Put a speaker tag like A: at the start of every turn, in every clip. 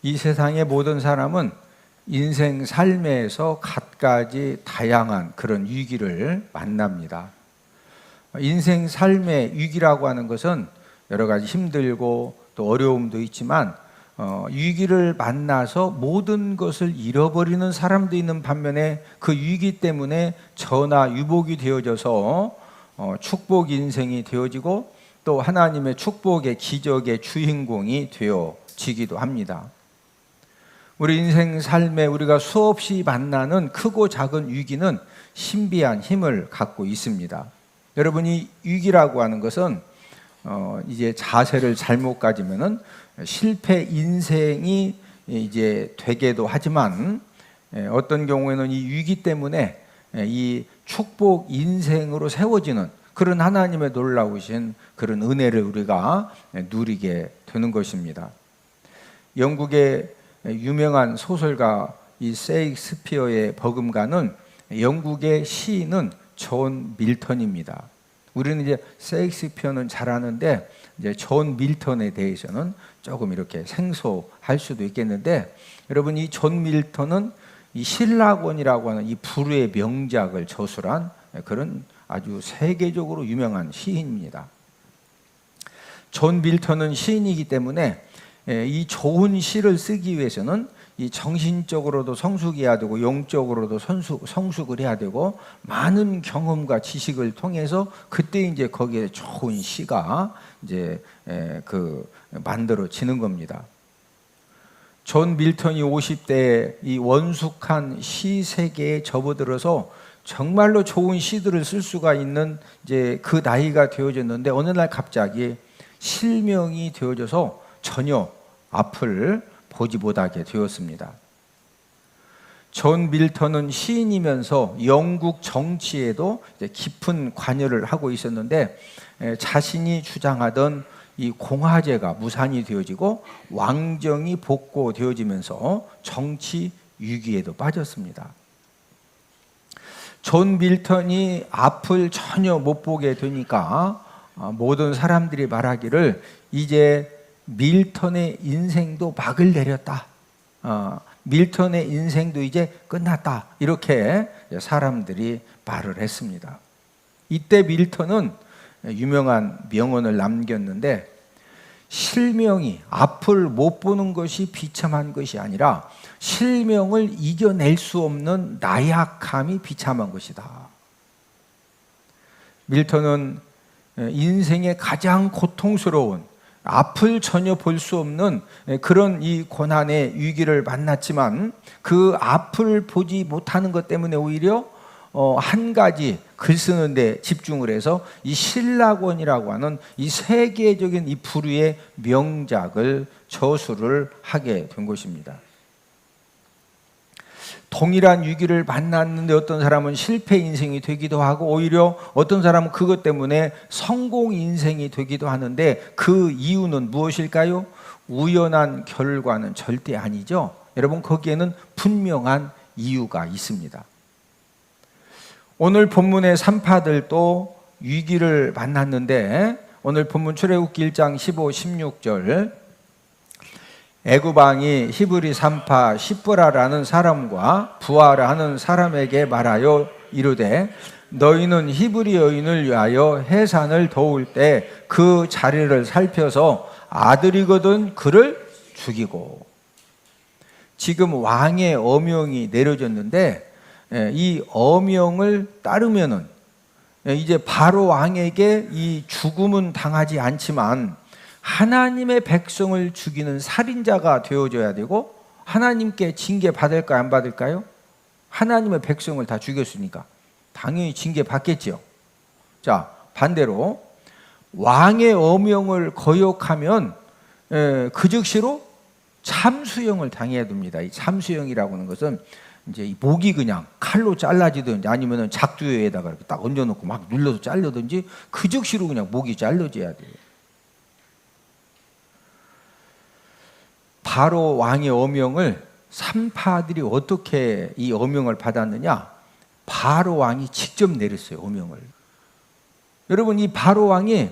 A: 이 세상의 모든 사람은 인생 삶에서 갖가지 다양한 그런 위기를 만납니다. 인생 삶의 위기라고 하는 것은 여러 가지 힘들고 또 어려움도 있지만 위기를 만나서 모든 것을 잃어버리는 사람도 있는 반면에 그 위기 때문에 전화 유복이 되어져서 축복 인생이 되어지고 또 하나님의 축복의 기적의 주인공이 되어지기도 합니다. 우리 인생 삶에 우리가 수없이 만나는 크고 작은 위기는 신비한 힘을 갖고 있습니다. 여러분이 위기라고 하는 것은 이제 자세를 잘못 가지면은 실패 인생이 이제 되게도 하지만 어떤 경우에는 이 위기 때문에 이 축복 인생으로 세워지는 그런 하나님의 놀라우신 그런 은혜를 우리가 누리게 되는 것입니다. 영국의 유명한 소설가 이 셰익스피어의 버금가는 영국의 시인은 존 밀턴입니다. 우리는 이제 셰익스피어는 잘 아는데 이제 존 밀턴에 대해서는 조금 이렇게 생소할 수도 있겠는데, 여러분 이 존 밀턴은 이 신라권이라고 하는 이 불후의 명작을 저술한 그런 아주 세계적으로 유명한 시인입니다. 존 밀턴은 시인이기 때문에 이 좋은 시를 쓰기 위해서는 이 정신적으로도 성숙해야 되고 영적으로도 성숙을 해야 되고 많은 경험과 지식을 통해서 그때 이제 거기에 좋은 시가 이제 만들어지는 겁니다. 존 밀턴이 50대에 이 원숙한 시 세계에 접어들어서 정말로 좋은 시들을 쓸 수가 있는 이제 그 나이가 되어졌는데 어느 날 갑자기 실명이 되어져서 전혀 앞을 보지 못하게 되었습니다. 존 밀턴은 시인이면서 영국 정치에도 깊은 관여를 하고 있었는데 자신이 주장하던 이 공화제가 무산이 되어지고 왕정이 복고되어지면서 정치 위기에도 빠졌습니다. 존 밀턴이 앞을 전혀 못 보게 되니까 모든 사람들이 말하기를 이제 밀턴의 인생도 막을 내렸다. 밀턴의 인생도 이제 끝났다. 이렇게 사람들이 말을 했습니다. 이때 밀턴은 유명한 명언을 남겼는데, 실명이 앞을 못 보는 것이 비참한 것이 아니라 실명을 이겨낼 수 없는 나약함이 비참한 것이다. 밀턴은 인생의 가장 고통스러운 앞을 전혀 볼 수 없는 그런 이 고난의 위기를 만났지만 그 앞을 보지 못하는 것 때문에 오히려 한 가지 글 쓰는 데 집중을 해서 이 신라권이라고 하는 이 세계적인 이 불후의 명작을 저술을 하게 된 것입니다. 동일한 위기를 만났는데 어떤 사람은 실패 인생이 되기도 하고 오히려 어떤 사람은 그것 때문에 성공 인생이 되기도 하는데 그 이유는 무엇일까요? 우연한 결과는 절대 아니죠. 여러분 거기에는 분명한 이유가 있습니다. 오늘 본문의 산파들도 위기를 만났는데 오늘 본문 출애굽기 1장 15, 16절 애굽 왕이 히브리 산파 시브라라는 사람과 부하라 하는 사람에게 말하여 이르되 너희는 히브리 여인을 위하여 해산을 도울 때 그 자리를 살펴서 아들이거든 그를 죽이고. 지금 왕의 어명이 내려졌는데 이 어명을 따르면은 이제 바로 왕에게 이 죽음은 당하지 않지만 하나님의 백성을 죽이는 살인자가 되어줘야 되고 하나님께 징계 받을까요? 안 받을까요? 하나님의 백성을 다 죽였으니까 당연히 징계 받겠지요. 자, 반대로 왕의 어명을 거역하면 그 즉시로 참수형을 당해야 됩니다. 이 참수형이라고 하는 것은 이제 이 목이 그냥 칼로 잘라지든지 아니면은 작두에다가 이렇게 딱 얹어놓고 막 눌러서 잘라든지 그 즉시로 그냥 목이 잘라져야 돼요. 바로 왕의 어명을 산파들이 어떻게 이 어명을 받았느냐? 바로 왕이 직접 내렸어요, 어명을. 여러분, 이 바로 왕이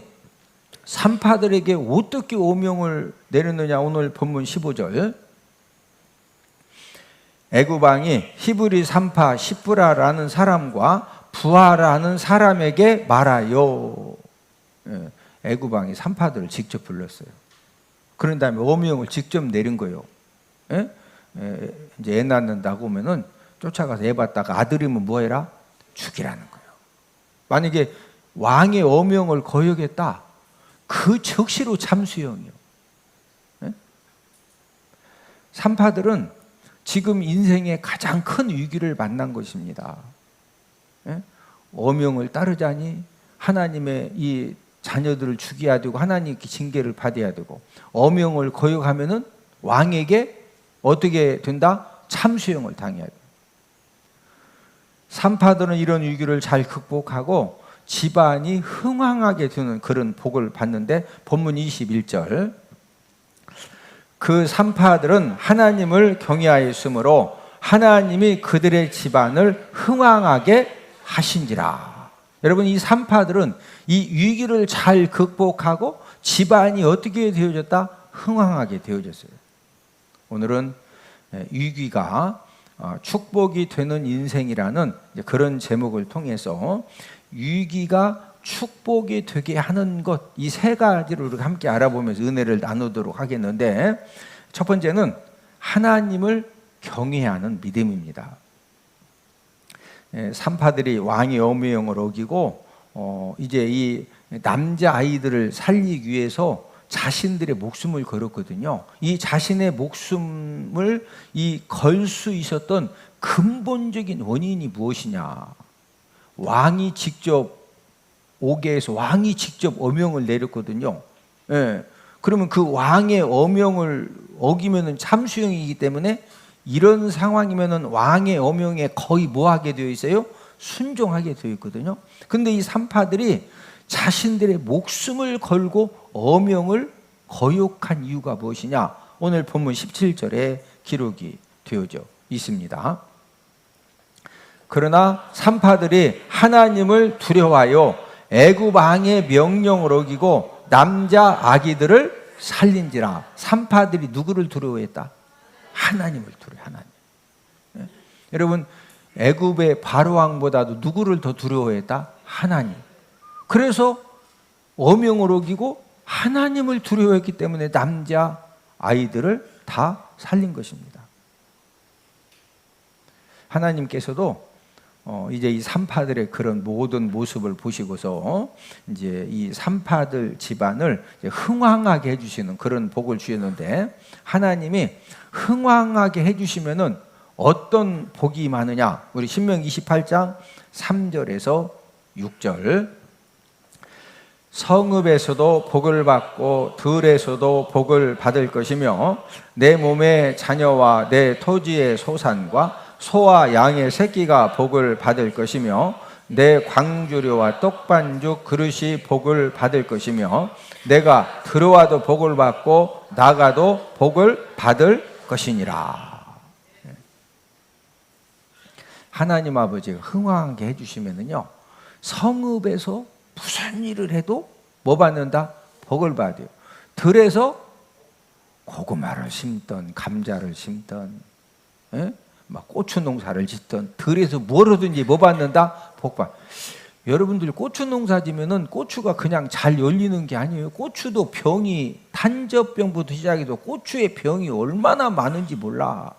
A: 산파들에게 어떻게 어명을 내렸느냐? 오늘 본문 15절 애굽 왕이 히브리 산파 시브라라는 사람과 부하라는 사람에게 말하여. 애굽 왕이 산파들을 직접 불렀어요. 그런 다음에 어명을 직접 내린 거예요. 이제 애 낳는다고 하면은 쫓아가서 애 받다가 아들이면 뭐 해라? 죽이라는 거예요. 만약에 왕의 어명을 거역했다, 그 즉시로 참수형이요. 산파들은 지금 인생의 가장 큰 위기를 만난 것입니다. 어명을 따르자니 하나님의 이 자녀들을 죽여야 되고 하나님께 징계를 받아야 되고, 어명을 거역하면은 왕에게 어떻게 된다? 참수형을 당해야 돼요. 산파들은 이런 위기를 잘 극복하고 집안이 흥왕하게 되는 그런 복을 받는데, 본문 21절, 그 산파들은 하나님을 경외하였으므로 하나님이 그들의 집안을 흥왕하게 하신지라. 여러분, 이 산파들은 이 위기를 잘 극복하고 집안이 어떻게 되어졌다? 흥왕하게 되어졌어요. 오늘은 위기가 축복이 되는 인생이라는 그런 제목을 통해서 위기가 축복이 되게 하는 것, 이 세 가지를 우리가 함께 알아보면서 은혜를 나누도록 하겠는데, 첫 번째는 하나님을 경외하는 믿음입니다. 산파들이 왕의 어명을 어기고 이제 이 남자 아이들을 살리기 위해서 자신들의 목숨을 걸었거든요. 이 자신의 목숨을 걸 수 있었던 근본적인 원인이 무엇이냐? 왕이 직접 오게 해서 왕이 직접 어명을 내렸거든요. 그러면 그 왕의 어명을 어기면은 참수형이기 때문에 이런 상황이면은 왕의 어명에 거의 뭐 하게 되어 있어요? 순종하게 되어 있거든요. 근데 이 산파들이 자신들의 목숨을 걸고 어명을 거역한 이유가 무엇이냐? 오늘 본문 17절에 기록이 되어져 있습니다. 그러나 산파들이 하나님을 두려워하여 애굽 왕의 명령을 어기고 남자 아기들을 살린지라. 산파들이 누구를 두려워했다? 하나님을 두려워. 하나님. 여러분, 애굽의 바로 왕보다도 누구를 더 두려워했다? 하나님. 그래서 어명을 어기고 하나님을 두려워했기 때문에 남자 아이들을 다 살린 것입니다. 하나님께서도 이제 이 산파들의 그런 모든 모습을 보시고서 이제 이 산파들 집안을 흥왕하게 해주시는 그런 복을 주셨는데, 하나님이 흥왕하게 해주시면은 어떤 복이 많으냐? 우리 신명기 28장 3절에서 6절, 성읍에서도 복을 받고 들에서도 복을 받을 것이며 내 몸의 자녀와 내 토지의 소산과 소와 양의 새끼가 복을 받을 것이며 내 광주류와 떡반죽 그릇이 복을 받을 것이며 내가 들어와도 복을 받고 나가도 복을 받을 것이니라. 하나님 아버지가 흥왕하게 해주시면은요, 성읍에서 무슨 일을 해도 뭐 받는다? 복을 받아요. 들에서 고구마를 심던 감자를 심던 막 고추 농사를 짓던 들에서 뭐로든지 뭐 받는다? 복 받. 여러분들 고추 농사 지면은 고추가 그냥 잘 열리는 게 아니에요. 고추도 병이, 탄저병부터 시작해서 고추의 병이 얼마나 많은지 몰라.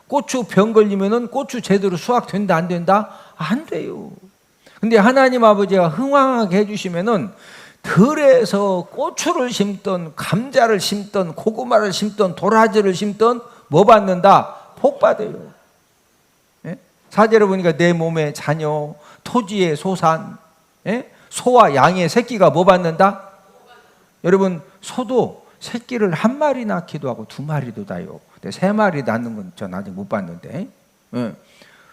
A: 고추 병 걸리면은 고추 제대로 수확된다 안 된다? 안 돼요. 근데 하나님 아버지가 흥왕하게 해주시면은 들에서 고추를 심던 감자를 심던 고구마를 심던 도라지를 심던 뭐 받는다? 복 받아요. 4절에 보니까 내 몸의 자녀, 토지의 소산, 소와 양의 새끼가 뭐 받는다? 여러분, 소도 새끼를 한 마리 낳기도 하고 두 마리도 낳아요. 근데 세 마리 낳는 건 전 아직 못 봤는데,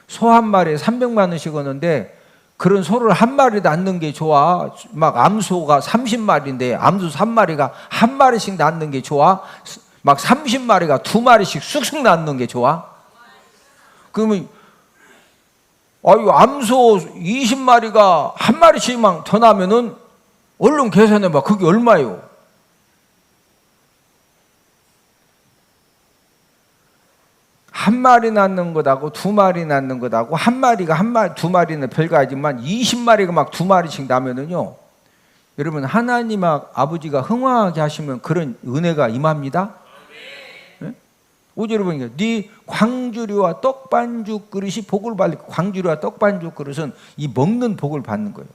A: 소 한 마리에 300만 원씩 얻는데 그런 소를 한 마리 낳는 게 좋아? 막 암소가 30마리인데 암소 3마리가 한 마리씩 낳는 게 좋아? 막 30마리가 두 마리씩 쑥쑥 낳는 게 좋아? 그러면 암소 20마리가 한 마리씩만 더 나면은 얼른 계산해봐. 그게 얼마예요? 한 마리 낳는 것하고 두 마리 낳는 것하고 한 마리가 두 마리는 별거하지만 20마리가 막 두 마리씩 나면은요, 여러분 하나님 아버지가 흥왕하게 하시면 그런 은혜가 임합니다. 네? 5절에 보니까 네 광주리와 떡반죽 그릇이 복을 받을, 광주리와 떡반죽 그릇은 이 먹는 복을 받는 거예요.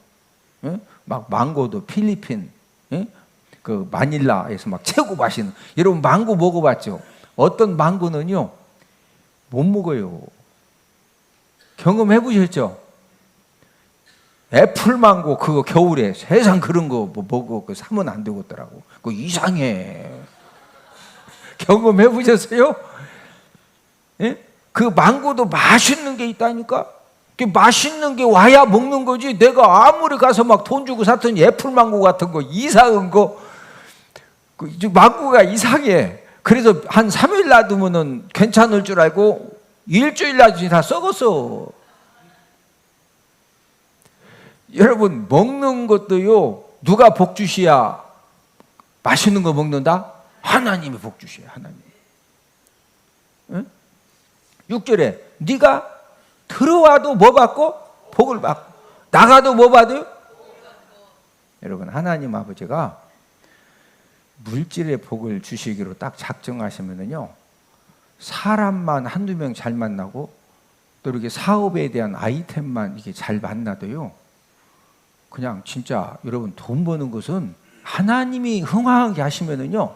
A: 네? 막 망고도 필리핀, 네? 그 마닐라에서 막 최고 맛있는, 여러분 망고 먹어봤죠? 어떤 망고는요 못 먹어요. 경험해 보셨죠? 애플망고 그거 겨울에 세상 그런 거 뭐 먹어 그 사면 안 되겠더라고. 그거 이상해. 경험해 보셨어요? 예? 그 망고도 맛있는 게 있다니까. 그 맛있는 게 와야 먹는 거지. 내가 아무리 가서 막 돈 주고 샀더니 애플망고 같은 거 이상한 거, 그 망고가 이상해. 그래서 한 3일 놔두면은 괜찮을 줄 알고 일주일 놔두니 다 썩었어. 여러분 먹는 것도요, 누가 복주시야 맛있는 거 먹는다? 하나님이 복주시야. 하나님. 응? 6절에 네가 들어와도 뭐 받고? 복을 받고, 나가도 뭐 받아요? 여러분 하나님 아버지가 물질의 복을 주시기로 딱 작정하시면은요, 사람만 한두 명 잘 만나고 또 이렇게 사업에 대한 아이템만 이렇게 잘 만나도요, 그냥 진짜 여러분 돈 버는 것은 하나님이 흥황하게 하시면은요,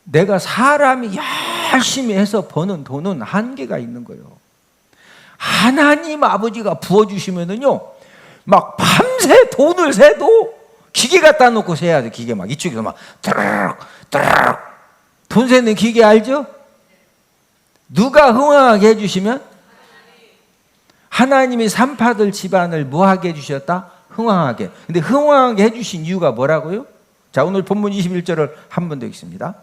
A: 내가 사람이 열심히 해서 버는 돈은 한계가 있는 거예요. 하나님 아버지가 부어주시면은요, 막 밤새 돈을 세도 기계 갖다 놓고 세야 돼. 기계 막 이쪽에서 막 드르륵 드르륵 돈 세는 기계 알죠? 누가 흥황하게 해주시면? 하나님이 산파들 집안을 뭐하게 해주셨다? 흥황하게. 근데 흥황하게 해주신 이유가 뭐라고요? 자, 오늘 본문 21절을 한 번 더 읽습니다.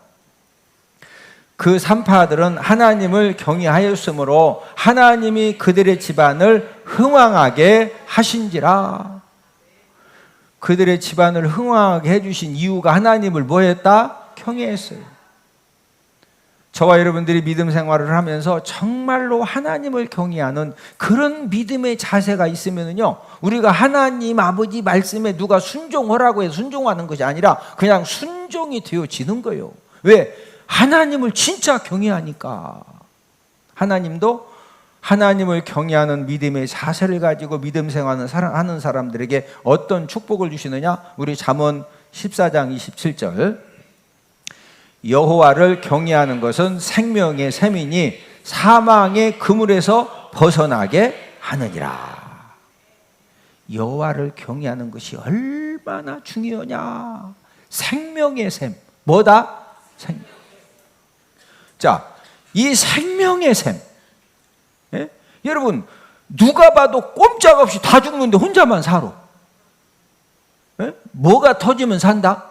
A: 그 산파들은 하나님을 경외하였으므로 하나님이 그들의 집안을 흥황하게 하신지라. 그들의 집안을 흥황하게 해주신 이유가 하나님을 뭐 했다? 경외했어요. 저와 여러분들이 믿음 생활을 하면서 정말로 하나님을 경외하는 그런 믿음의 자세가 있으면요, 우리가 하나님 아버지 말씀에 누가 순종하라고 해서 순종하는 것이 아니라 그냥 순종이 되어지는 거예요. 왜? 하나님을 진짜 경외하니까. 하나님도 하나님을 경외하는 믿음의 자세를 가지고 믿음 생활하는 하는 사람들에게 어떤 축복을 주시느냐? 우리 잠언 14장 27절. 여호와를 경외하는 것은 생명의 샘이니 사망의 그물에서 벗어나게 하느니라. 여호와를 경외하는 것이 얼마나 중요하냐. 생명의 샘. 뭐다? 생명. 자, 이 생명의 샘. 예? 여러분 누가 봐도 꼼짝없이 다 죽는데 혼자만 살아. 예? 뭐가 터지면 산다?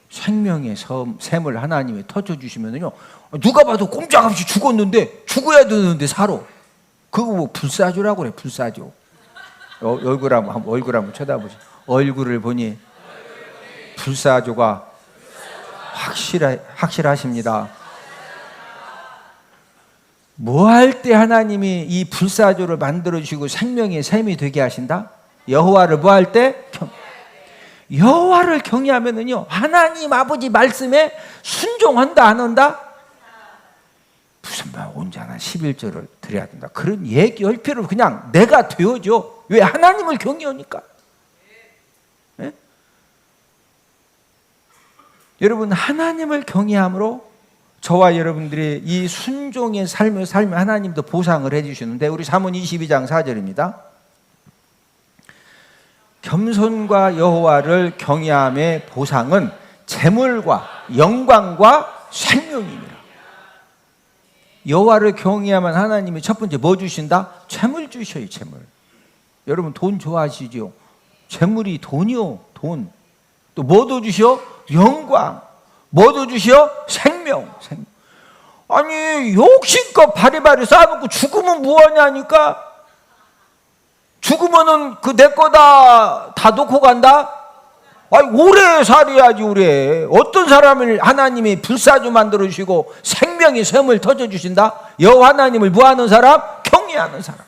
A: 생명의 샘을 하나님이 터쳐주시면요, 누가 봐도 꼼짝없이 죽었는데 죽어야 되는데 살아. 그거 뭐 불사조라고 그래. 불사조. 얼굴 한번 쳐다보세요. 얼굴을 보니 불사조가 확실하십니다. 뭐 할 때 하나님이 이 불사조를 만들어주시고 생명의 샘이 되게 하신다? 여호와를 뭐 할 때? 여호와를 경외하면은요, 하나님 아버지 말씀에 순종한다 안 한다? 무슨 말 온전한 11절을 드려야 된다, 그런 얘기할 필요 없고 그냥 내가 되어줘. 왜? 하나님을 경외하니까. 네? 여러분 하나님을 경외함으로 저와 여러분들이 이 순종의 삶을 살면 하나님도 보상을 해주시는데, 우리 잠언 22장 4절입니다. 겸손과 여호와를 경외함의 보상은 재물과 영광과 생명이니라. 여호와를 경외하면 하나님이 첫 번째 뭐 주신다? 재물 주셔요. 재물. 여러분 돈 좋아하시죠? 재물이 돈이요. 돈. 또 뭐도 주셔? 영광. 뭐도 주셔? 생명. 아니 욕심껏 바리바리 쌓아놓고 죽으면 뭐하냐니까. 죽으면은 그 내 거다 다 놓고 간다? 오래 살아야지. 오래. 어떤 사람을 하나님이 불사조 만들어주시고 생명의 샘을 터져주신다? 여호와 하나님을 뭐하는 사람? 경외하는 사람.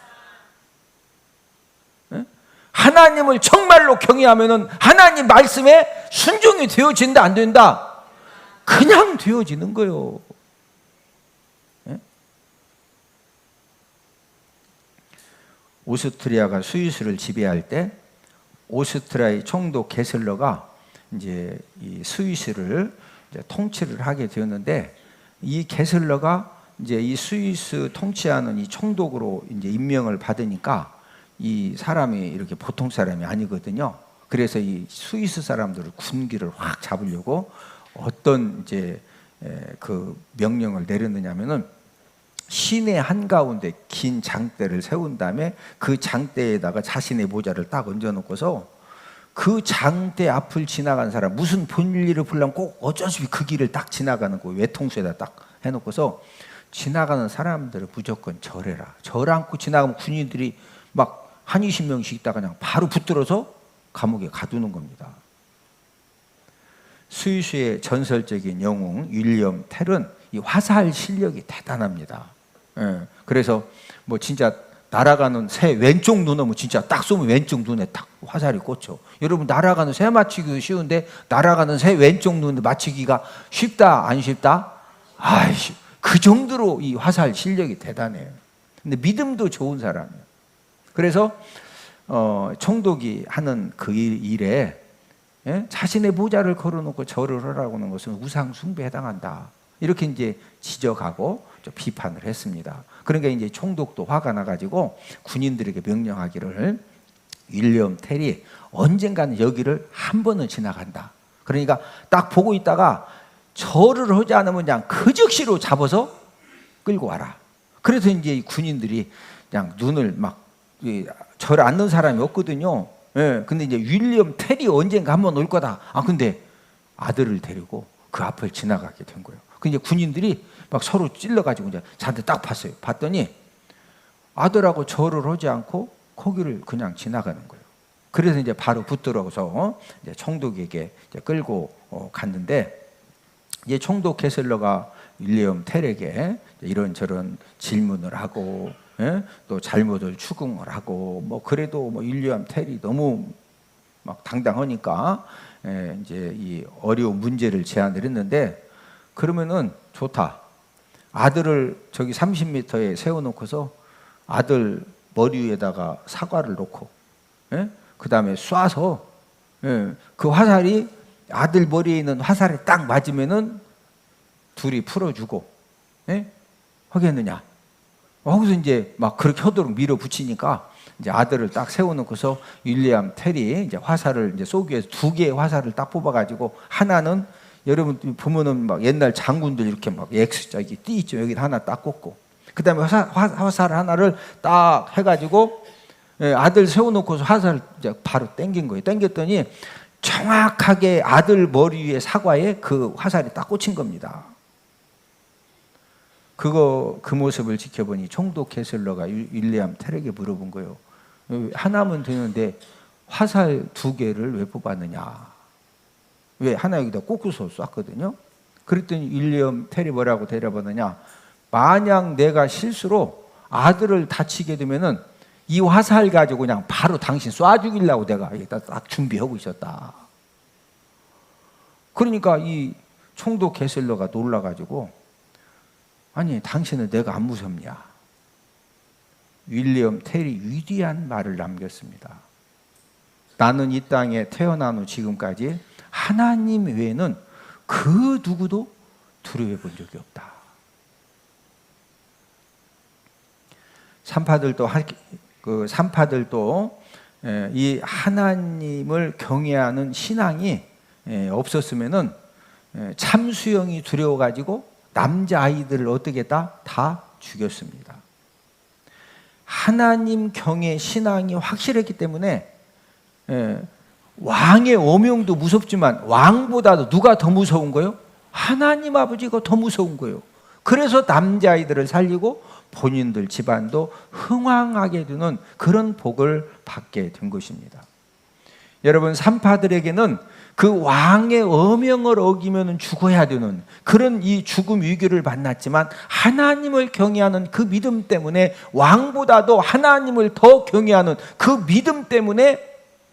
A: 하나님을 정말로 경외하면은 하나님 말씀에 순종이 되어진다, 안 된다? 그냥 되어지는 거예요. 오스트리아가 스위스를 지배할 때 오스트리아의 총독 게슬러가 이제 이 스위스를 이제 통치를 하게 되었는데, 이 게슬러가 이제 이 스위스 통치하는 이 총독으로 이제 임명을 받으니까 이 사람이 이렇게 보통 사람이 아니거든요. 그래서 이 스위스 사람들을 군기를 확 잡으려고 어떤 이제 그 명령을 내렸느냐면은, 시내 한가운데 긴 장대를 세운 다음에 그 장대에다가 자신의 모자를 딱 얹어놓고서 그 장대 앞을 지나가는 사람, 무슨 본일을 보려면 꼭 어쩔 수 없이 그 길을 딱 지나가는 거 외통수에다 딱 해놓고서 지나가는 사람들을 무조건 절해라. 절 않고 지나가면 군인들이 막 한 20명씩 있다가 그냥 바로 붙들어서 감옥에 가두는 겁니다. 스위스의 전설적인 영웅 윌리엄 텔은 이 화살 실력이 대단합니다. 그래서 뭐 진짜 날아가는 새 왼쪽 눈 오면 진짜 딱 쏘면 왼쪽 눈에 딱 화살이 꽂혀. 여러분, 날아가는 새 맞추기 쉬운데 날아가는 새 왼쪽 눈에 맞추기가 쉽다, 안 쉽다? 아이씨, 그 정도로 이 화살 실력이 대단해요. 근데 믿음도 좋은 사람이에요. 그래서 총독이 하는 그 일에 자신의 모자를 걸어놓고 절을 하라고 하는 것은 우상 숭배에 해당한다. 이렇게 이제 지적하고 좀 비판을 했습니다. 그러니까 이제 총독도 화가 나가지고 군인들에게 명령하기를, 윌리엄 텔이 언젠가는 여기를 한 번은 지나간다. 그러니까 딱 보고 있다가 절을 하지 않으면 그냥 그 즉시로 잡아서 끌고 와라. 그래서 이제 이 군인들이 그냥 눈을 막 절 않는 사람이 없거든요. 근데 이제 윌리엄 텔이 언젠가 한 번 올 거다. 근데 아들을 데리고 그 앞을 지나가게 된 거예요. 근데 군인들이 막 서로 찔러가지고 이제 자한테 딱 봤어요. 봤더니 아들하고 절을 하지 않고 거기를 그냥 지나가는 거예요. 그래서 이제 바로 붙들어서 이제 총독에게 이제 끌고 갔는데, 이제 총독 게슬러가 윌리엄 텔에게 이런저런 질문을 하고, 또 잘못을 추궁을 하고, 뭐 그래도 뭐 윌리엄 텔이 너무 막 당당하니까 이제 이 어려운 문제를 제안을 했는데, 그러면은 좋다. 아들을 저기 30m에 세워놓고서 아들 머리 위에다가 사과를 놓고, 그 다음에 쏴서 그 화살이 아들 머리에 있는 화살에 딱 맞으면은 둘이 풀어주고, 하겠느냐? 거기서 이제 막 그렇게 하도록 밀어붙이니까 이제 아들을 딱 세워놓고서 윌리엄 텔이 이제 화살을 이제 쏘기 위해서 2개의 화살을 딱 뽑아가지고, 하나는 여러분 보면은 막 옛날 장군들 이렇게 막 X 저기 띠 있죠. 여기 하나 딱 꽂고, 그 다음에 화살 하나를 딱 해가지고 아들 세워놓고서 화살을 이제 바로 당긴 거예요. 당겼더니 정확하게 아들 머리 위에 사과에 그 화살이 딱 꽂힌 겁니다. 그 모습을 지켜보니 총독 게슬러가 윌리엄 텔에게 물어본 거예요. 하나면 되는데 화살 2개를 왜 뽑았느냐? 왜 하나 여기다 꽂고서 쐈거든요. 그랬더니 윌리엄 텔이 뭐라고 대답하느냐? 만약 내가 실수로 아들을 다치게 되면은 이 화살 가지고 그냥 바로 당신 쏴 죽이려고 내가 여기다 딱 준비하고 있었다. 그러니까 이 총독 게슬러가 놀라가지고, 아니 당신은 내가 안 무섭냐? 윌리엄 텔이 위대한 말을 남겼습니다. 나는 이 땅에 태어난 후 지금까지 하나님 외에는 그 누구도 두려워해 본 적이 없다. 산파들도 이 하나님을 경외하는 신앙이 없었으면은 참수형이 두려워가지고 남자아이들을 어떻게 다 죽였습니다. 하나님 경외 신앙이 확실했기 때문에 왕의 오명도 무섭지만 왕보다도 누가 더 무서운 거예요? 하나님 아버지가 더 무서운 거예요. 그래서 남자아이들을 살리고 본인들 집안도 흥왕하게 되는 그런 복을 받게 된 것입니다. 여러분, 산파들에게는 그 왕의 어명을 어기면 죽어야 되는 그런 이 죽음 위기를 만났지만 하나님을 경외하는 그 믿음 때문에 왕보다도 하나님을 더 경외하는 그 믿음 때문에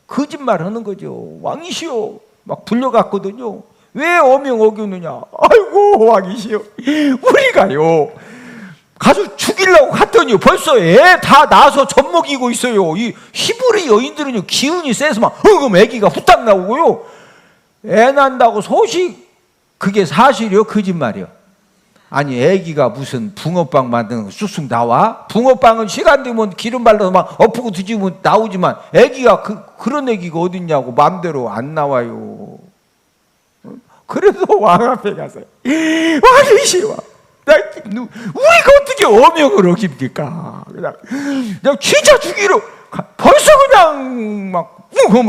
A: 거짓말하는 거죠. 왕이시오 막 불려갔거든요. 왜 어명 어겼느냐? 아이고 왕이시오, 우리가요 가서 죽이려고 갔더니 벌써 애 다 낳아서 젖 먹이고 있어요. 이 히브리 여인들은요 기운이 세서 막 애기가 후딱 나오고요. 애 난다고 소식, 그게 사실이요 거짓말이요? 아니 애기가 무슨 붕어빵 만드는 거 쑥쑥 나와? 붕어빵은 시간 되면 기름 발라서 막 엎고 뒤집으면 나오지만 애기가 그런 애기가 어딨냐고 마음대로 안 나와요. 그래서 왕 앞에 가서 왕이시여, 우리가 어떻게 어명을 어깁니까? 그냥 진짜 죽이러 벌써 그냥 막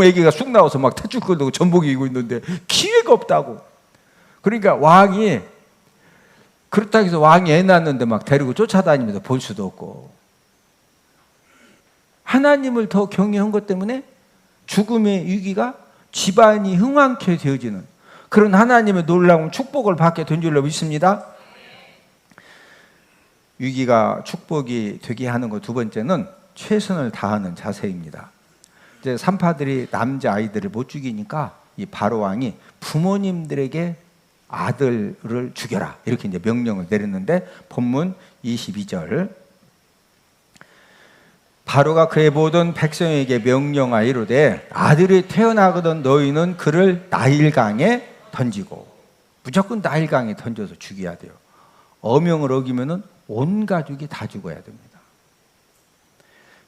A: 애기가 쑥 나와서 막 태출 끌고 전복이 이고 있는데 기회가 없다고. 그러니까 왕이 그렇다고 해서 왕이 애 낳았는데 막 데리고 쫓아다니면서 볼 수도 없고, 하나님을 더 경외한 것 때문에 죽음의 위기가 집안이 흥왕케 되어지는 그런 하나님의 놀라운 축복을 받게 된 줄로 믿습니다. 위기가 축복이 되게 하는 것 두 번째는 최선을 다하는 자세입니다. 이제 산파들이 남자 아이들을 못 죽이니까 이 바로 왕이 부모님들에게 아들을 죽여라 이렇게 이제 명령을 내렸는데, 본문 22절 바로가 그의 모든 백성에게 명령하여 이르되 아들이 태어나거든 너희는 그를 나일강에 던지고, 무조건 나일강에 던져서 죽여야 돼요. 어명을 어기면은 온 가족이 다 죽어야 됩니다.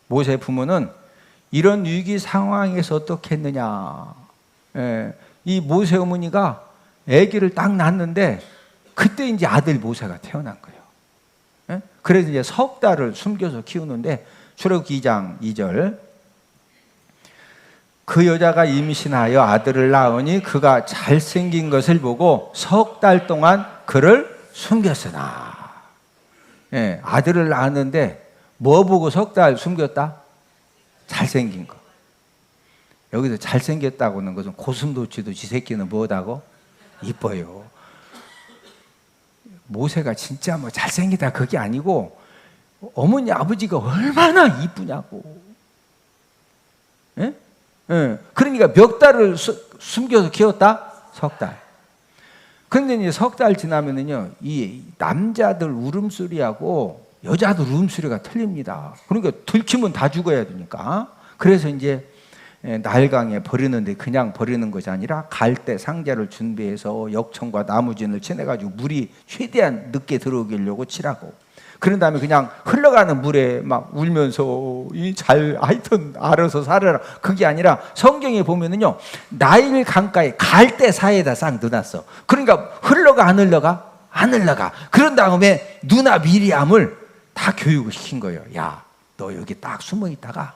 A: 모세 부모는 이런 위기 상황에서 어떻게 했느냐? 이 모세 어머니가 아기를 딱 낳았는데 그때 이제 아들 모세가 태어난 거예요. 그래서 이제 석 달을 숨겨서 키우는데 출애굽기 2장 2절 그 여자가 임신하여 아들을 낳으니 그가 잘생긴 것을 보고 석 달 동안 그를 숨겼으나. 아들을 낳았는데 뭐 보고 석 달 숨겼다? 잘생긴 거. 여기서 잘생겼다고 하는 것은 고슴도치도 지 새끼는 뭐다고? 이뻐요. 모세가 진짜 뭐 잘생기다 그게 아니고 어머니 아버지가 얼마나 이쁘냐고. 그러니까 몇 달을 숨겨서 키웠다? 석 달. 근데 이제 석 달 지나면은요, 이 남자들 울음소리하고 여자들 울음소리가 틀립니다. 그러니까 들키면 다 죽어야 되니까. 그래서 이제 나일강에 버리는데 그냥 버리는 것이 아니라 갈대 상자를 준비해서 역청과 나무진을 쳐내가지고 물이 최대한 늦게 들어오려고 치라고. 그런 다음에 그냥 흘러가는 물에 막 울면서 하여튼 알아서 살아라 그게 아니라 성경에 보면은요 나일 강가에 갈대 사이에다 싹 넣어놨어. 그러니까 흘러가 안 흘러가? 안 흘러가. 그런 다음에 누나 미리암을 다 교육을 시킨 거예요. 야, 너 여기 딱 숨어 있다가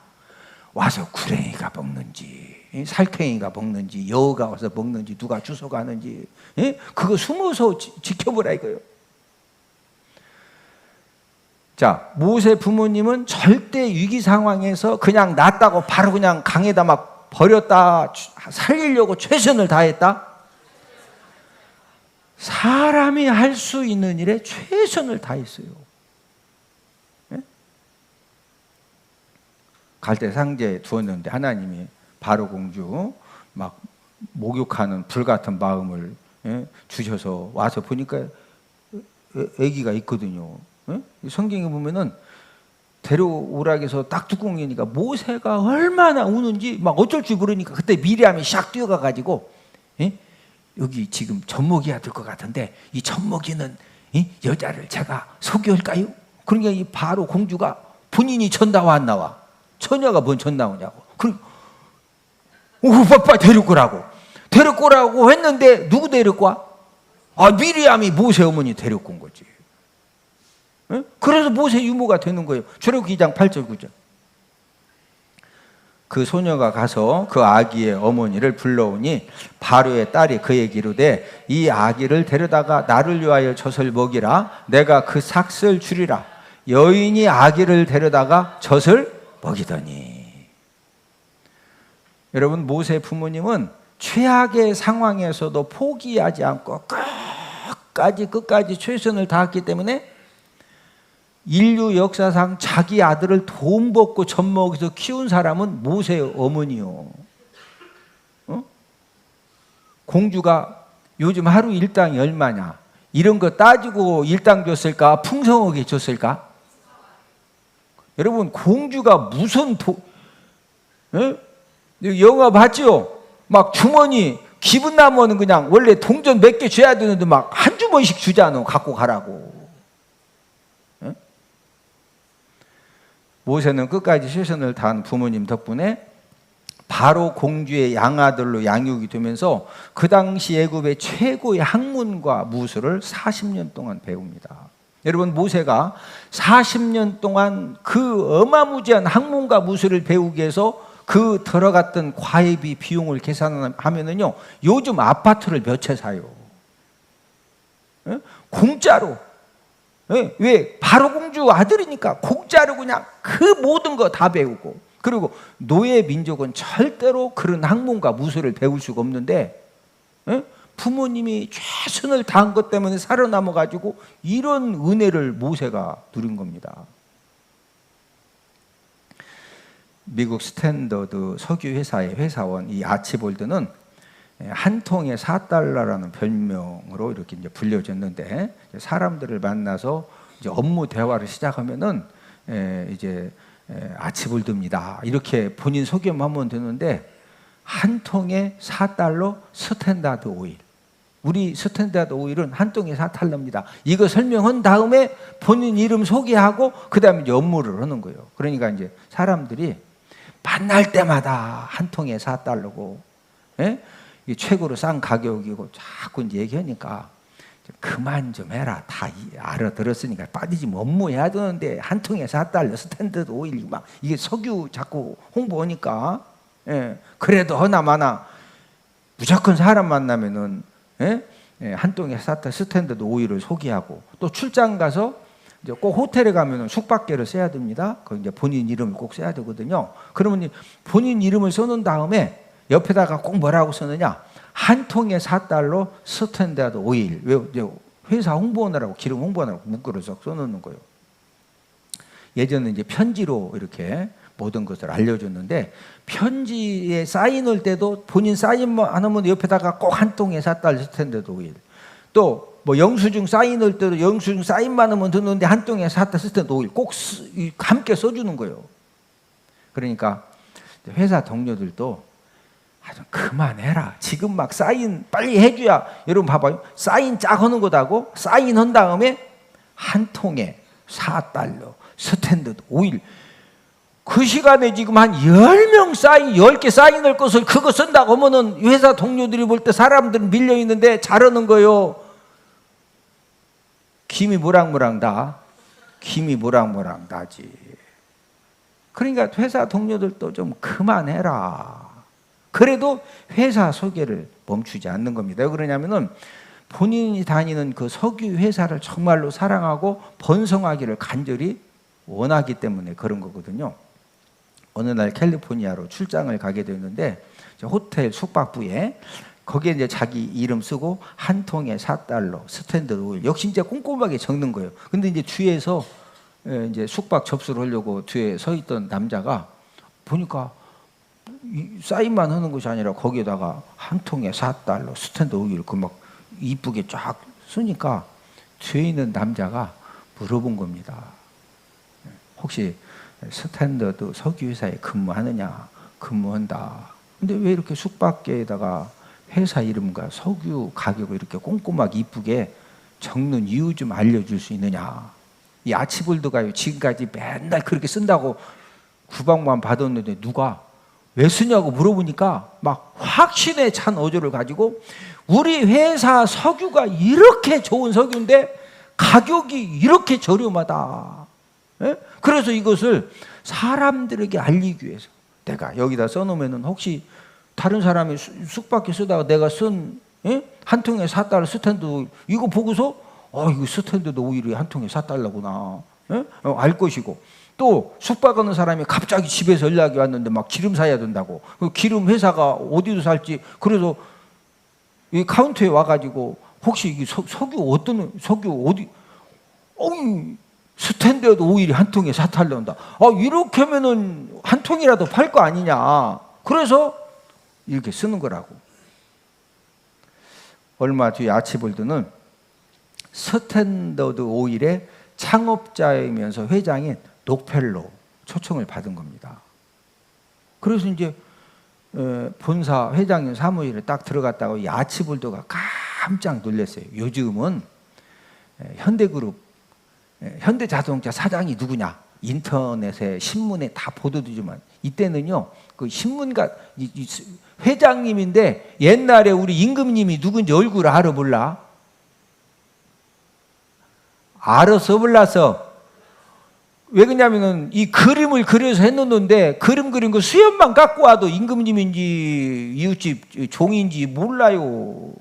A: 와서 구랭이가 먹는지 살쾡이가 먹는지 여우가 와서 먹는지 누가 주워가는지 그거 숨어서 지켜보라 이거예요. 자, 모세 부모님은 절대 위기 상황에서 그냥 놨다고 바로 그냥 강에다 막 버렸다 살리려고 최선을 다했다? 사람이 할 수 있는 일에 최선을 다했어요. 갈대 상자에 두었는데 하나님이 바로 공주 막 목욕하는 불같은 마음을 주셔서 와서 보니까 아기가 있거든요. 성경에 보면은 데려오라 해서 딱 뚜껑이니까 모세가 얼마나 우는지 막 어쩔 줄 모르니까 그때 미리암이 샥 뛰어가가지고 여기 지금 젖먹이야 될 것 같은데 이 젖먹이는 여자를 제가 속여올까요? 그러니까 이 바로 공주가 본인이 젖 나와 안 나와? 처녀가 뭔 젖 나오냐고. 빨리 데리고라고. 데리고라고 했는데 누구 데리고 와? 미리암이 모세 어머니 데리고 온 거지. 그래서 모세 유모가 되는 거예요. 출애굽기 2장 8절 9절. 그 소녀가 가서 그 아기의 어머니를 불러오니 바로의 딸이 그에게 이르되 이 아기를 데려다가 나를 위하여 젖을 먹이라. 내가 그 삭슬 주리라. 여인이 아기를 데려다가 젖을 먹이더니. 여러분 모세 부모님은 최악의 상황에서도 포기하지 않고 끝까지 최선을 다했기 때문에 인류 역사상 자기 아들을 돈 벌고 젖먹여서 키운 사람은 모세의 어머니요. 공주가 요즘 하루 일당이 얼마냐 이런 거 따지고 일당 줬을까? 풍성하게 줬을까? 여러분, 공주가 무슨 영화 봤죠? 막 주머니 기분 나면은 그냥 원래 동전 몇 개 줘야 되는데 막 한 주머니씩 주잖아. 갖고 가라고. 모세는 끝까지 최선을 다한 부모님 덕분에 바로 공주의 양아들로 양육이 되면서 그 당시 애굽의 최고의 학문과 무술을 40년 동안 배웁니다. 여러분, 모세가 40년 동안 그 어마무지한 학문과 무술을 배우기 위해서 그 들어갔던 과외비 비용을 계산하면은요, 요즘 아파트를 몇 채 사요. 공짜로. 왜? 바로 공주 아들이니까 공짜로 그냥 그 모든 거 다 배우고, 그리고 노예 민족은 절대로 그런 학문과 무술을 배울 수가 없는데 부모님이 최선을 다한 것 때문에 살아남아가지고 이런 은혜를 모세가 누린 겁니다. 미국 스탠더드 석유회사의 회사원 이 아치볼드는 한 통에 4달러라는 별명으로 이렇게 이제 불려졌는데, 사람들을 만나서 이제 업무 대화를 시작하면은 이제 아치볼드입니다 이렇게 본인 소개만 하면 되는데, 한 통에 4달러 스탠다드 오일. 우리 스탠다드 오일은 한 통에 4달러입니다. 이거 설명한 다음에 본인 이름 소개하고 그 다음에 이제 업무를 하는 거예요. 그러니까 이제 사람들이 만날 때마다 한 통에 4달러고, 이게 최고로 싼 가격이고 자꾸 이제 얘기하니까 그만 좀 해라. 다 알아들었으니까 빠지지 뭐 업무해야 되는데 한 통에 4달러 스탠다드 오일 막 이게 석유 자꾸 홍보하니까 그래도 하나마나 무조건 사람 만나면은 한 통에 4달러 스탠다드 오일을 소개하고, 또 출장 가서 이제 꼭 호텔에 가면은 숙박계를 써야 됩니다. 거기 이제 본인 이름을 꼭 써야 되거든요. 그러면 본인 이름을 써놓은 다음에 옆에다가 꼭 뭐라고 쓰느냐? 한 통에 4달러 스탠다드 오일. 왜? 회사 홍보하느라고, 기름 홍보하느라고 문구를 써 놓는 거예요. 예전에 이제 편지로 이렇게 모든 것을 알려줬는데, 편지에 사인할 때도 본인 사인만 안 하면 옆에다가 꼭 한 통에 4달러 스탠다드 오일. 또 뭐 영수증 사인할 때도 영수증 사인만 하면 듣는데 한 통에 4달러 스탠다드 오일 꼭 함께 써주는 거예요. 그러니까 회사 동료들도 좀 그만해라. 지금 막 사인 빨리 해줘야. 여러분 봐봐요. 사인 짝 하는 거다고 사인한 다음에 한 통에 4달러 스탠다드 오일. 그 시간에 지금 한 10명 사인, 10개 사인할 것을 그거 쓴다고 하면은 회사 동료들이 볼 때 사람들은 밀려있는데 잘하는 거요. 김이 모락모락 나. 김이 모락모락 나지. 그러니까 회사 동료들도 좀 그만해라. 그래도 회사 소개를 멈추지 않는 겁니다. 왜 그러냐면은 본인이 다니는 그 석유 회사를 정말로 사랑하고 번성하기를 간절히 원하기 때문에 그런 거거든요. 어느 날 캘리포니아로 출장을 가게 됐는데, 호텔 숙박부에 거기에 이제 자기 이름 쓰고 한 통에 4달러 스탠다드 오일. 역시 이제 꼼꼼하게 적는 거예요. 근데 이제 뒤에서 이제 숙박 접수를 하려고 뒤에 서 있던 남자가 보니까 사인만 하는 것이 아니라 거기에다가 한 통에 4달러 스탠다드 오일 그 막 이쁘게 쫙 쓰니까 뒤에 있는 남자가 물어본 겁니다. 혹시 스탠다드 석유회사에 근무하느냐? 근무한다. 근데 왜 이렇게 숙박계에다가 회사 이름과 석유 가격을 이렇게 꼼꼼하게 이쁘게 적는 이유 좀 알려줄 수 있느냐? 이 아치볼드가요, 지금까지 맨날 그렇게 쓴다고 구박만 받았는데 누가 왜 쓰냐고 물어보니까 막 확신에 찬 어조를 가지고 우리 회사 석유가 이렇게 좋은 석유인데 가격이 이렇게 저렴하다. 그래서 이것을 사람들에게 알리기 위해서 내가 여기다 써놓으면 혹시 다른 사람이 숙박에 쓰다가 내가 쓴 한 통에 4달러 스탠다드 오일 이거 보고서 이거 스탠다드 오일이 한 통에 4달러구나. 알 것이고, 또 숙박하는 사람이 갑자기 집에서 연락이 왔는데 막 기름 사야 된다고. 그 기름 회사가 어디로 살지. 그래서 이 카운터에 와가지고 혹시 이 석유 어디? 스탠드드 오일이 한 통에 4탈 나온다. 이렇게 하면은 한 통이라도 팔 거 아니냐. 그래서 이렇게 쓰는 거라고. 얼마 뒤에 아치볼드는 스탠더드 오일의 창업자이면서 회장인 녹펠로 초청을 받은 겁니다. 그래서 이제 본사 회장님 사무실에 딱 들어갔다가 이 아치볼드가 깜짝 놀랐어요. 요즘은 현대그룹, 현대자동차 사장이 누구냐? 인터넷에 신문에 다 보도되지만 이때는요, 그 신문가 회장님인데 옛날에 우리 임금님이 누군지 얼굴 알아 몰라? 알아서 몰라서. 왜 그러냐면은 이 그림을 그려서 해놓는데 그림 그린 거 수염만 갖고 와도 임금님인지 이웃집 종인지 몰라요.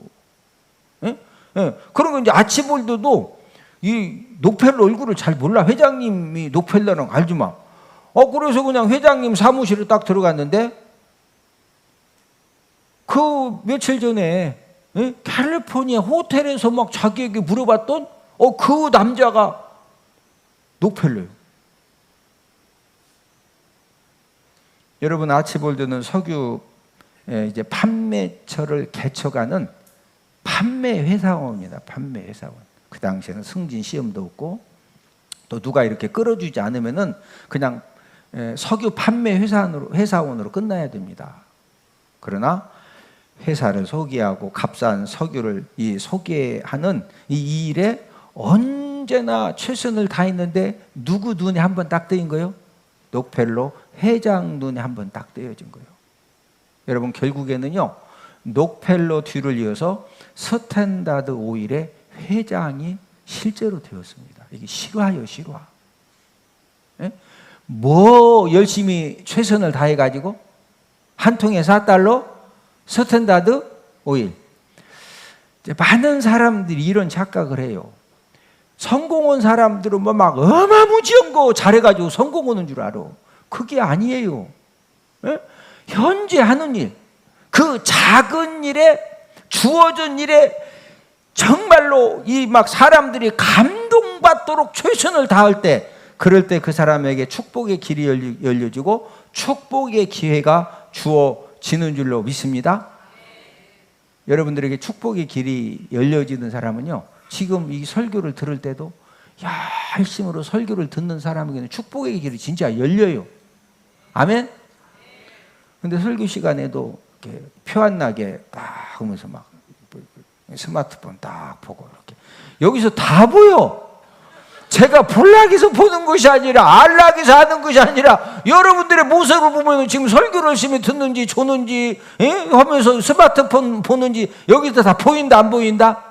A: 예? 예. 그런 거 이제 아치볼드도 이 녹펠러 얼굴을 잘 몰라. 회장님이 녹펠러랑 알지만. 그래서 그냥 회장님 사무실에 딱 들어갔는데 그 며칠 전에 캘리포니아 호텔에서 막 자기에게 물어봤던 그 남자가 녹펠러예요. 여러분, 아치볼드는 석유 이제 판매처를 개척하는 판매 회사원입니다. 판매 회사원. 그 당시에는 승진 시험도 없고 또 누가 이렇게 끌어주지 않으면은 그냥 석유 판매 회사원으로 끝나야 됩니다. 그러나 회사를 소개하고 값싼 석유를 소개하는 이 일에 언제나 최선을 다했는데 누구 눈에 한번 딱 뜨인 거예요? 녹펠로 회장 눈에 한번 딱 떼어진 거예요. 여러분, 결국에는요, 녹펠로 뒤를 이어서 스탠다드 오일의 회장이 실제로 되었습니다. 이게 실화예요, 실화. 예? 뭐 열심히 최선을 다해가지고 한 통에 4달러 스탠다드 오일. 많은 사람들이 이런 착각을 해요. 성공한 사람들은 뭐 막 어마무지한 거 잘해가지고 성공하는 줄 알아. 그게 아니에요. 예? 현재 하는 일, 그 작은 일에 주어진 일에 정말로 이 막 사람들이 감동받도록 최선을 다할 때, 그럴 때 그 사람에게 축복의 길이 열려지고 축복의 기회가 주어지는 줄로 믿습니다. 여러분들에게 축복의 길이 열려지는 사람은요, 지금 이 설교를 들을 때도 열심으로 설교를 듣는 사람에게는 축복의 길이 진짜 열려요. 아멘? 근데 설교 시간에도 이렇게 표 안 나게 딱 하면서 막 스마트폰 딱 보고 이렇게 여기서 다 보여. 제가 볼락에서 보는 것이 아니라 알락에서 하는 것이 아니라 여러분들의 모습을 보면 지금 설교를 열심히 듣는지 조는지 하면서 스마트폰 보는지 여기서 다 보인다 안 보인다?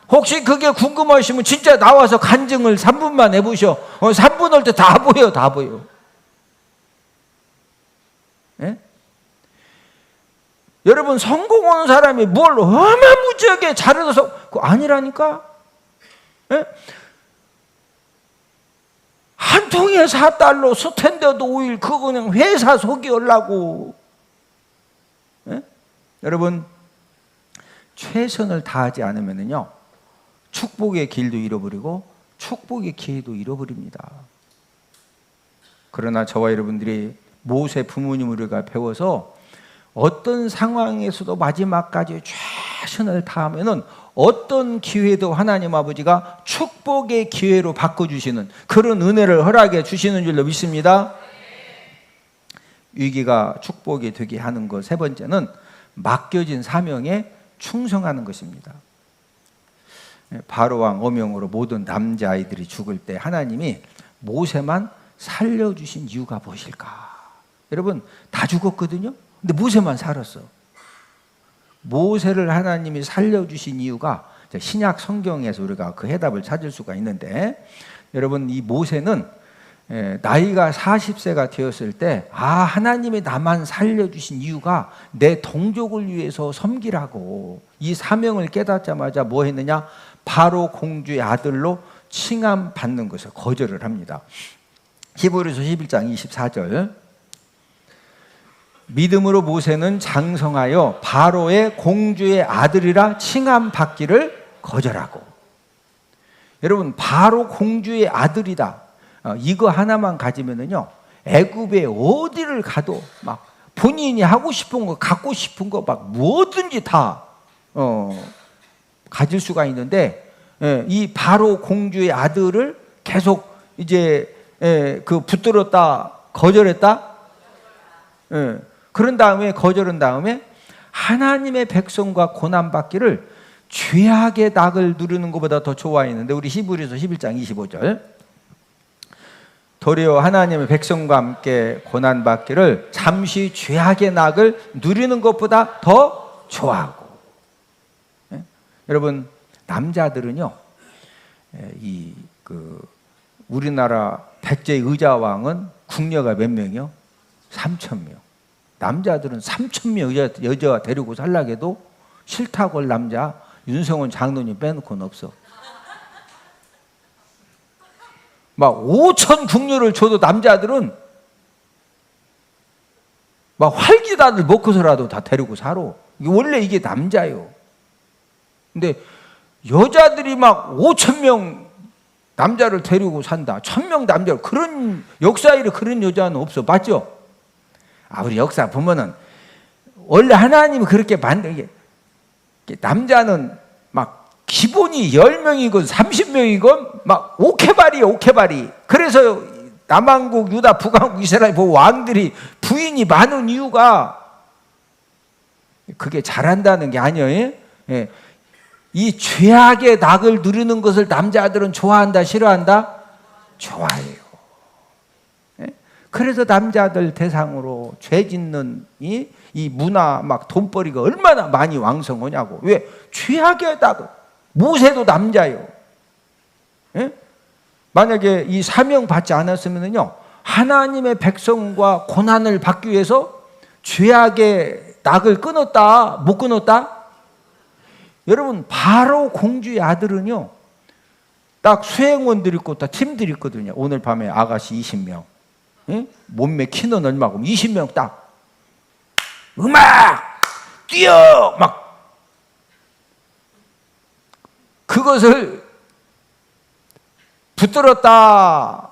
A: 혹시 그게 궁금하시면 진짜 나와서 간증을 3분만 해보셔. 3분 할 때 다 보여, 다 보여. 예? 여러분, 성공하는 사람이 뭘 어마무지하게 잘해서 그거 아니라니까? 예? 한 통에 4달러 스탠더드 오일 그거 그냥 회사 속이려고. 예? 여러분, 최선을 다하지 않으면요, 축복의 길도 잃어버리고 축복의 기회도 잃어버립니다. 그러나 저와 여러분들이 모세 부모님을 우리가 배워서 어떤 상황에서도 마지막까지 최선을 다하면은 어떤 기회도 하나님 아버지가 축복의 기회로 바꿔주시는 그런 은혜를 허락해 주시는 줄로 믿습니다. 위기가 축복이 되게 하는 것 세 번째는 맡겨진 사명에 충성하는 것입니다. 바로왕 어명으로 모든 남자아이들이 죽을 때 하나님이 모세만 살려주신 이유가 무엇일까? 여러분, 다 죽었거든요. 근데 모세만 살았어. 모세를 하나님이 살려주신 이유가 신약 성경에서 우리가 그 해답을 찾을 수가 있는데, 여러분, 이 모세는 나이가 40세가 되었을 때 하나님이 나만 살려주신 이유가 내 동족을 위해서 섬기라고 이 사명을 깨닫자마자 뭐 했느냐? 바로 공주의 아들로 칭함 받는 것을 거절을 합니다. 히브리서 11장 24절. 믿음으로 모세는 장성하여 바로의 공주의 아들이라 칭함 받기를 거절하고. 여러분, 바로 공주의 아들이다. 이거 하나만 가지면은요, 애굽에 어디를 가도 막 본인이 하고 싶은 거, 갖고 싶은 거 막 뭐든지 다 가질 수가 있는데, 이 바로 공주의 아들을 계속 이제 그 붙들었다, 거절했다. 그런 다음에 거절한 다음에 하나님의 백성과 고난 받기를 죄악의 낙을 누리는 것보다 더 좋아했는데, 우리 히브리서 11장 25절. 도리어 하나님의 백성과 함께 고난 받기를 잠시 죄악의 낙을 누리는 것보다 더 좋아하고. 여러분, 남자들은요, 우리나라 백제 의자왕은 궁녀가 몇 명이요? 3,000명. 남자들은 3,000명 여자와 데리고 살라고 해도 싫다고 할 남자 윤성원 장로님 빼놓고는 없어. 막 5천 궁녀를 줘도 남자들은 막 활기다들 먹고서라도 다 데리고 살아. 원래 이게 남자예요. 근데 여자들이 막 5,000명 남자를 데리고 산다. 1,000명 남자를, 그런 역사에 그런 여자는 없어. 맞죠? 우리 역사 보면은 원래 하나님이 그렇게 만든 게, 남자는 막 기본이 10명이건 30명이건 막 오케바리예요, 오케바리. 그래서 남왕국, 유다, 북왕국, 이스라엘 왕들이 부인이 많은 이유가 그게 잘한다는 게 아니에요. 이 죄악의 낙을 누리는 것을 남자들은 좋아한다, 싫어한다? 좋아해요. 그래서 남자들 대상으로 죄 짓는 이 문화, 막 돈벌이가 얼마나 많이 왕성하냐고. 왜? 죄악의 낙을. 모세도 남자예요. 만약에 이 사명 받지 않았으면요, 하나님의 백성과 고난을 받기 위해서 죄악의 낙을 끊었다, 못 끊었다? 여러분, 바로 공주의 아들은요, 딱 수행원들 있고 다 팀들 있거든요. 오늘 밤에 아가씨 20명. 몸매 키는 얼마고 20명 딱. 음악! 뛰어! 막. 그것을 붙들었다,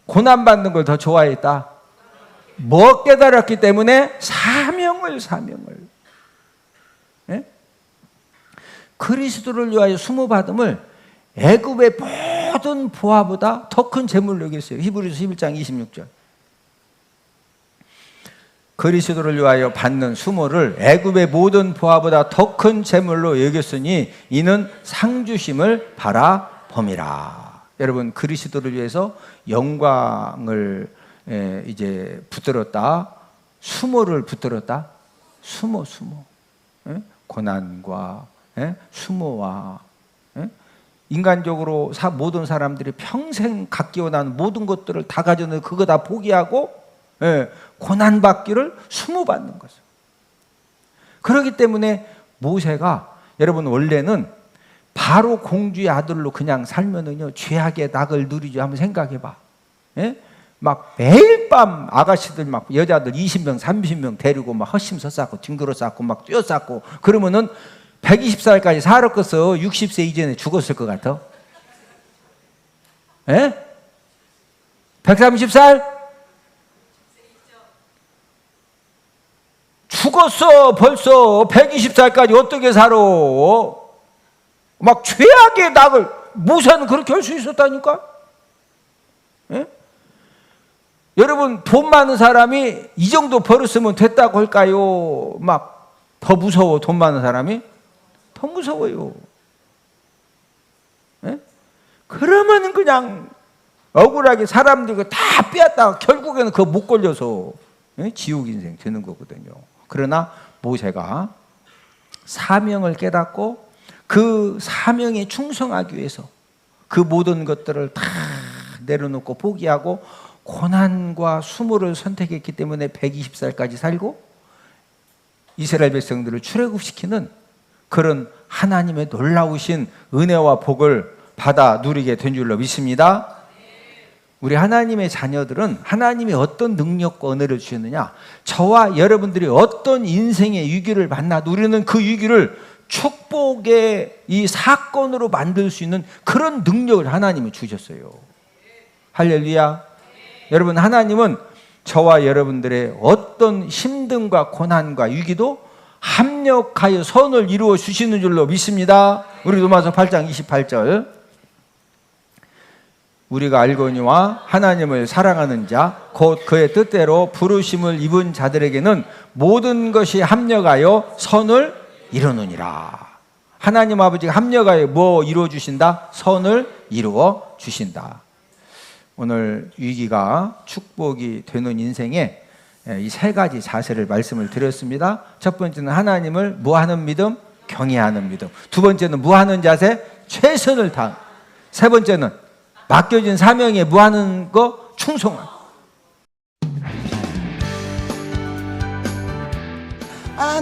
A: 고난받는 걸 더 좋아했다. 뭐 깨달았기 때문에? 사명을. 그리스도를 위하여 수모받음을 애굽의 모든 보화보다 더 큰 재물로 여겼어요. 히브리서 11장 26절. 그리스도를 위하여 받는 수모를 애굽의 모든 보화보다 더 큰 재물로 여겼으니 이는 상주심을 바라봄이라. 여러분, 그리스도를 위해서 영광을 이제 붙들었다, 수모를 붙들었다. 수모. 고난과 수모와 인간적으로 모든 사람들이 평생 갖기 원하는 모든 것들을 다 가졌는데 그거 다 포기하고 고난받기를 수모받는 거죠. 그렇기 때문에 모세가, 여러분, 원래는 바로 공주의 아들로 그냥 살면은요, 죄악의 낙을 누리죠. 한번 생각해봐. 막 매일 밤 아가씨들, 막 여자들 20명, 30명 데리고 막 헛심서 쌓고 뒹굴어 쌓고 막 뛰어 쌓고 그러면은 120살까지 살았겠어. 60세 이전에 죽었을 것 같아. 130살? 죽었어. 벌써 120살까지 어떻게 살아? 막 죄악의 낙을, 모세는 그렇게 할 수 있었다니까. 여러분, 돈 많은 사람이 이 정도 벌었으면 됐다고 할까요? 막 더 무서워. 돈 많은 사람이 더 무서워요. 그러면 그냥 억울하게 사람들 다 빼앗다가 결국에는 그거 못 걸려서 지옥 인생 되는 거거든요. 그러나 모세가 사명을 깨닫고 그 사명에 충성하기 위해서 그 모든 것들을 다 내려놓고 포기하고 고난과 수모를 선택했기 때문에 120살까지 살고 이스라엘 백성들을 출애굽시키는 그런 하나님의 놀라우신 은혜와 복을 받아 누리게 된 줄로 믿습니다. 우리 하나님의 자녀들은 하나님이 어떤 능력과 은혜를 주셨느냐, 저와 여러분들이 어떤 인생의 위기를 만나 누리는 그 위기를 축복의 이 사건으로 만들 수 있는 그런 능력을 하나님이 주셨어요. 할렐루야. 여러분, 하나님은 저와 여러분들의 어떤 힘듦과 고난과 위기도 합력하여 선을 이루어 주시는 줄로 믿습니다. 우리 로마서 8장 28절, 우리가 알거니와 하나님을 사랑하는 자 곧 그의 뜻대로 부르심을 입은 자들에게는 모든 것이 합력하여 선을 이루느니라. 하나님 아버지가 합력하여 뭐 이루어 주신다? 선을 이루어 주신다. 오늘 위기가 축복이 되는 인생에 이 세 가지 자세를 말씀을 드렸습니다. 첫 번째는 하나님을 무하는 믿음, 경외하는 믿음. 두 번째는 무하는 자세, 최선을 다한. 세 번째는 맡겨진 사명에 무하는 거, 충성함.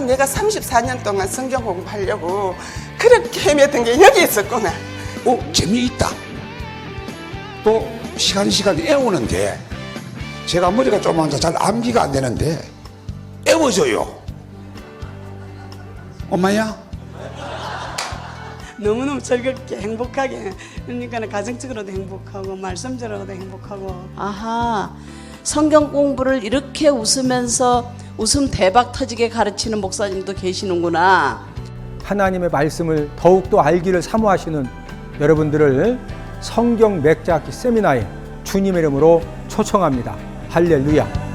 B: 내가 34년 동안 성경 공부하려고 그렇게 헤맸던 게 여기 있었구나.
C: 재미있다. 또 시간이 애우는데 제가 머리가 조그만서 잘 암기가 안 되는데 애워져요. 엄마야?
D: 너무너무 즐겁게 행복하게, 그러니까 가정적으로도 행복하고 말씀적으로도 행복하고.
E: 아하, 성경 공부를 이렇게 웃으면서 웃음 대박 터지게 가르치는 목사님도 계시는구나.
F: 하나님의 말씀을 더욱더 알기를 사모하시는 여러분들을 성경 맥자기 세미나에 주님의 이름으로 초청합니다. 할렐루야.